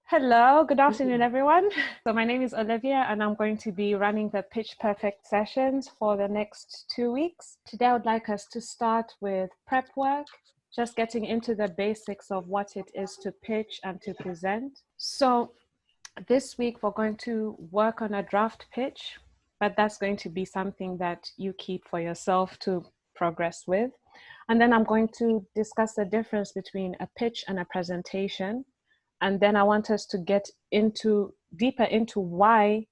Hello, good afternoon, everyone. So my name is Olivia, and I'm going to be running the Pitch Perfect sessions for the next 2 weeks. Today, I would like us to start with prep work, just getting into the basics of what it is to pitch and to present. So this week, we're going to work on a draft pitch, but that's going to be something that you keep for yourself to progress with. And then I'm going to discuss the difference between a pitch and a presentation. And then I want us to get deeper into why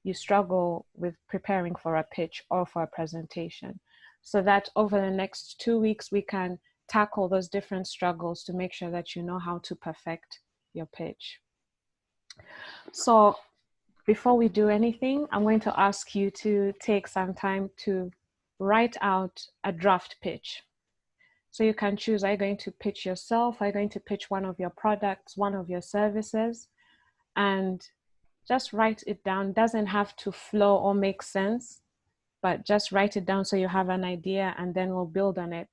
you struggle with preparing for a pitch or for a presentation, so that over the next 2 weeks, we can tackle those different struggles to make sure that you know how to perfect your pitch. So before we do anything, I'm going to ask you to take some time to write out a draft pitch. So you can choose, are you going to pitch yourself? Are you going to pitch one of your products, one of your services? And just write it down. Doesn't have to flow or make sense, but just write it down so you have an idea, and then we'll build on it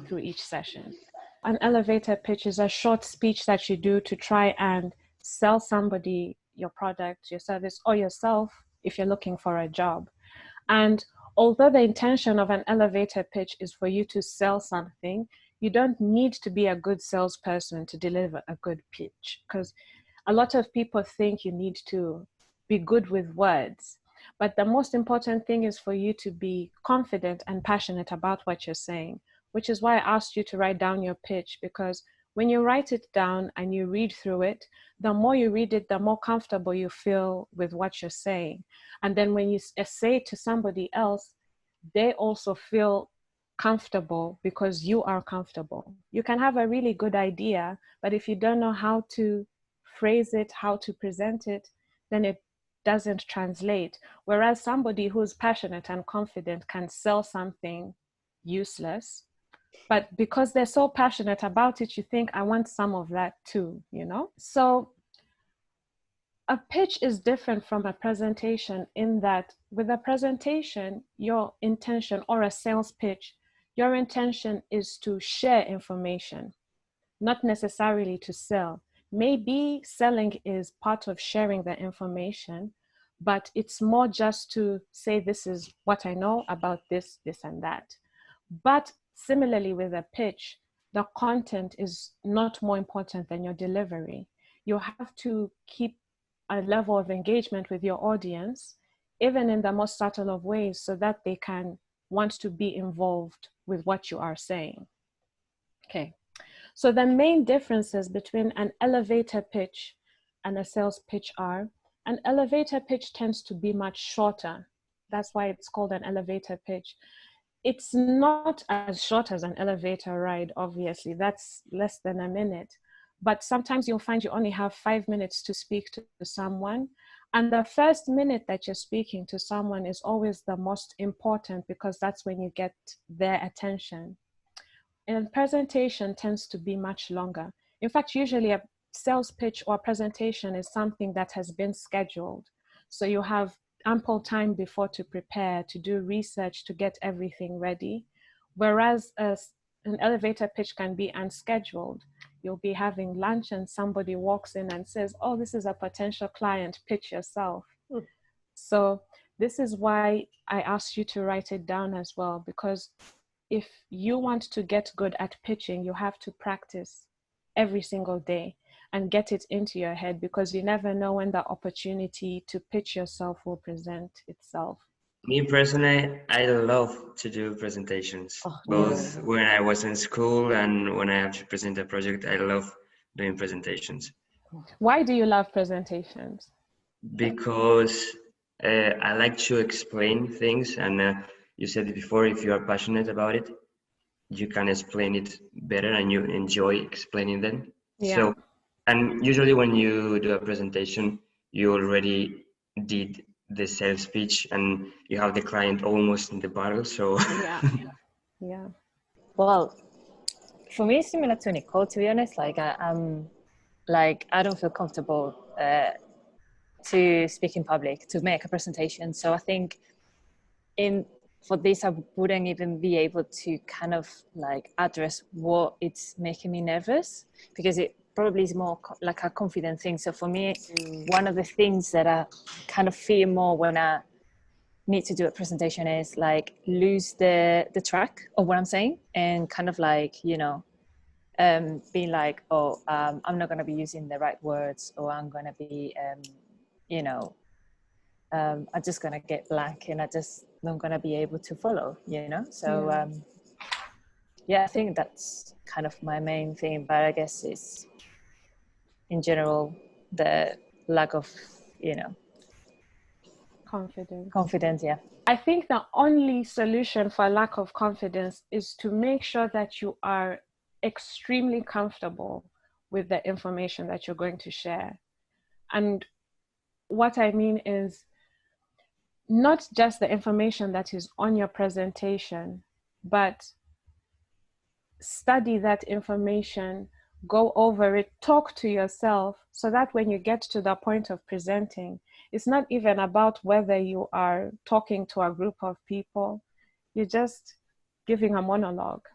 through each session. An elevator pitch is a short speech that you do to try and sell somebody your product, your service, or yourself if you're looking for a job. And although the intention of an elevator pitch is for you to sell something, you don't need to be a good salesperson to deliver a good pitch, because a lot of people think you need to be good with words. But the most important thing is for you to be confident and passionate about what you're saying, which is why I asked you to write down your pitch, because when you write it down and you read through it, the more you read it, the more comfortable you feel with what you're saying. And then when you say it to somebody else, they also feel comfortable because you are comfortable. You can have a really good idea, but if you don't know how to phrase it, how to present it, then it doesn't translate. Whereas somebody who's passionate and confident can sell something useless, but because they're so passionate about it, you think, I want some of that too, you know? So a pitch is different from a presentation in that with a presentation, your intention, or a sales pitch, your intention is to share information, not necessarily to sell. Maybe selling is part of sharing the information, but it's more just to say, this is what I know about this, this, and that. But similarly with a pitch, the content is not more important than your delivery. You have to keep a level of engagement with your audience, even in the most subtle of ways, so that they can want to be involved with what you are saying. Okay. So the main differences between an elevator pitch and a sales pitch are, an elevator pitch tends to be much shorter. That's why it's called an elevator pitch. It's not as short as an elevator ride, obviously. That's less than a minute. But sometimes you'll find you only have 5 minutes to speak to someone. And the first minute that you're speaking to someone is always the most important, because that's when you get their attention. And presentation tends to be much longer. In fact, usually a sales pitch or presentation is something that has been scheduled. So you have ample time before to prepare, to do research, to get everything ready. Whereas an elevator pitch can be unscheduled. You'll be having lunch and somebody walks in and says, oh, this is a potential client, pitch yourself. So this is why I asked you to write it down as well, because if you want to get good at pitching, you have to practice every single day and get it into your head, because you never know when the opportunity to pitch yourself will present itself. Me personally, I love to do presentations, both when I was in school and when I have to present a project. I love doing presentations. Why do you love presentations? Because I like to explain things, and you said it before, if you are passionate about it, you can explain it better and you enjoy explaining them. Yeah. So, and usually when you do a presentation, you already did the sales pitch and you have the client almost in the battle. So Yeah. Well, for me, it's similar to Nicole, to be honest. I don't feel comfortable to speak in public, to make a presentation. So I think for this, I wouldn't even be able to kind of address what it's making me nervous, because it probably is more like a confident thing. So for me, one of the things that I kind of fear more when I need to do a presentation is like lose the track of what I'm saying, and kind of like, being like, I'm not going to be using the right words, or I'm going to be, I'm just going to get blank, and I just not going to be able to follow, So, I think that's kind of my main thing, but I guess it's in general the lack of, confidence. Yeah. I think the only solution for lack of confidence is to make sure that you are extremely comfortable with the information that you're going to share. And what I mean is not just the information that is on your presentation, but study that information, go over it, talk to yourself, so that when you get to the point of presenting, it's not even about whether you are talking to a group of people, you're just giving a monologue,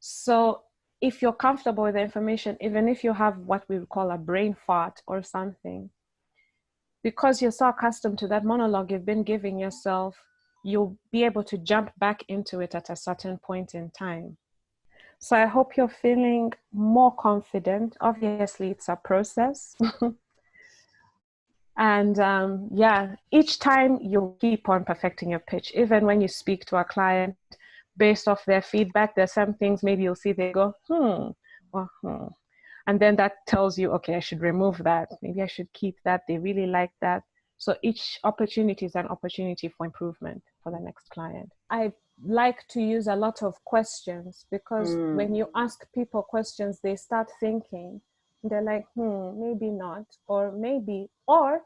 So if you're comfortable with the information, even if you have what we would call a brain fart or something, because you're so accustomed to that monologue you've been giving yourself, you'll be able to jump back into it at a certain point in time. So I hope you're feeling more confident. Obviously, it's a process. And each time you'll keep on perfecting your pitch. Even when you speak to a client, based off their feedback, there's some things maybe you'll see they go, and then that tells you, okay, I should remove that. Maybe I should keep that. They really like that. So each opportunity is an opportunity for improvement for the next client. I like to use a lot of questions, because when you ask people questions, they start thinking. They're like, maybe not, or maybe, or,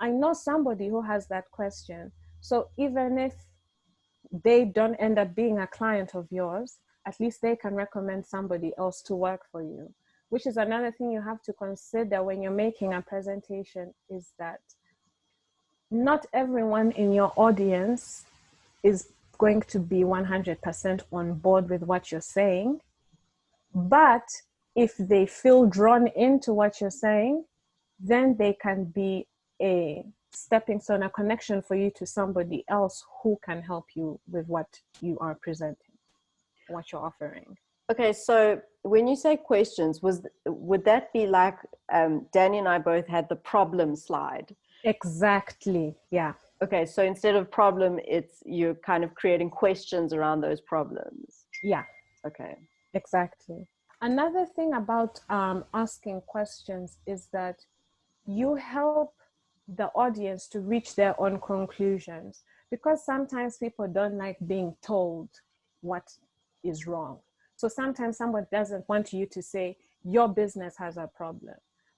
I know somebody who has that question. So even if they don't end up being a client of yours, at least they can recommend somebody else to work for you, which is another thing you have to consider when you're making a presentation, is that not everyone in your audience is going to be 100% on board with what you're saying. But if they feel drawn into what you're saying, then they can be a stepping stone, a connection for you to somebody else who can help you with what you are presenting, what you're offering. Okay, so when you say questions, would that be like Danny and I both had the problem slide? Exactly, yeah. Okay, so instead of problem, you're kind of creating questions around those problems. Yeah. Okay. Exactly. Another thing about asking questions is that you help the audience to reach their own conclusions, because sometimes people don't like being told what is wrong. So sometimes someone doesn't want you to say your business has a problem,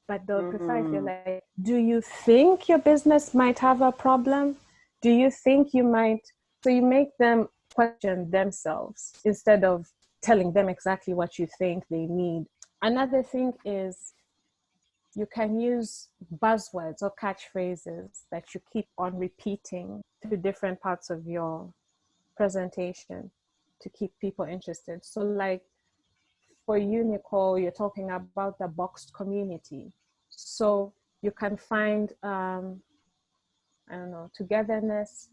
but they'll prefer if you're like, do you think your business might have a problem? Do you think you might? So you make them question themselves instead of telling them exactly what you think they need. Another thing is you can use buzzwords or catchphrases that you keep on repeating to different parts of your presentation to keep people interested. So like for you, Nicole, you're talking about the boxed community. So you can find, togetherness,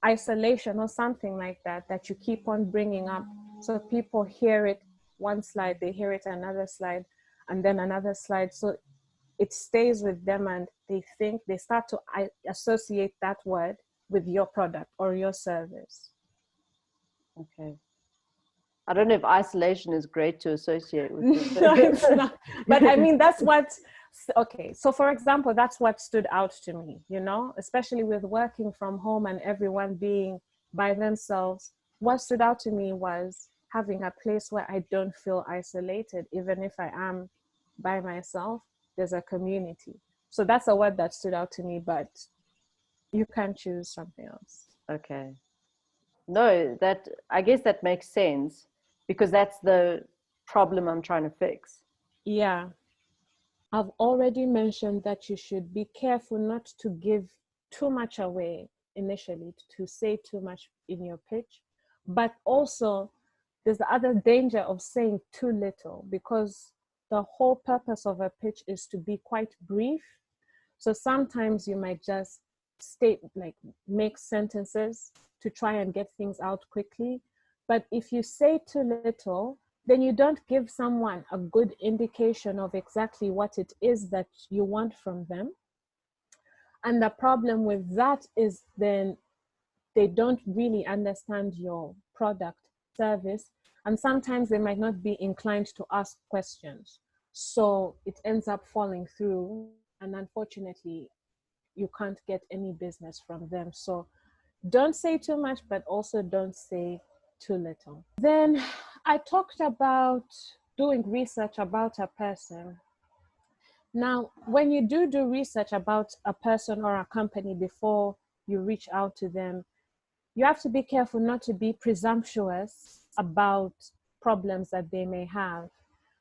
isolation, or something like that, that you keep on bringing up. So people hear it one slide, they hear it another slide, and then another slide. So it stays with them, and they start to associate that word with your product or your service. Okay. I don't know if isolation is great to associate with. No, it's not. But I mean, that's what, okay. So for example, that's what stood out to me, especially with working from home and everyone being by themselves. What stood out to me was having a place where I don't feel isolated. Even if I am by myself, there's a community. So that's a word that stood out to me, but you can choose something else. Okay. No, I guess that makes sense, because that's the problem I'm trying to fix. Yeah. I've already mentioned that you should be careful not to give too much away initially, to say too much in your pitch, but also there's the other danger of saying too little, because the whole purpose of a pitch is to be quite brief. So sometimes you might just make sentences to try and get things out quickly. But if you say too little, then you don't give someone a good indication of exactly what it is that you want from them. And the problem with that is then they don't really understand your product, service, and sometimes they might not be inclined to ask questions. So it ends up falling through, and unfortunately, you can't get any business from them. So don't say too much, but also don't say too little. Then I talked about doing research about a person. Now, when you do research about a person or a company before you reach out to them, you have to be careful not to be presumptuous about problems that they may have.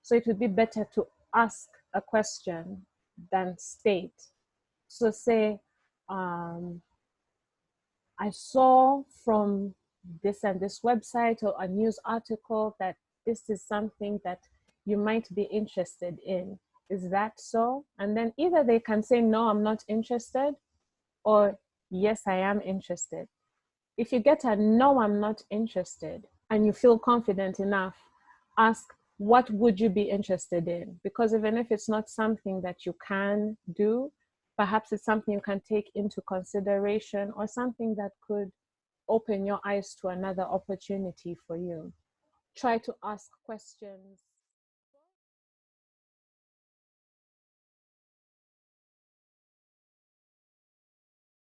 So it would be better to ask a question than state. So say, I saw from this and this website or a news article that this is something that you might be interested in. Is that so? And then either they can say, no, I'm not interested, or yes, I am interested. If you get a no, I'm not interested, and you feel confident enough, ask, what would you be interested in? Because even if it's not something that you can do, perhaps it's something you can take into consideration, or something that could open your eyes to another opportunity for you. Try to ask questions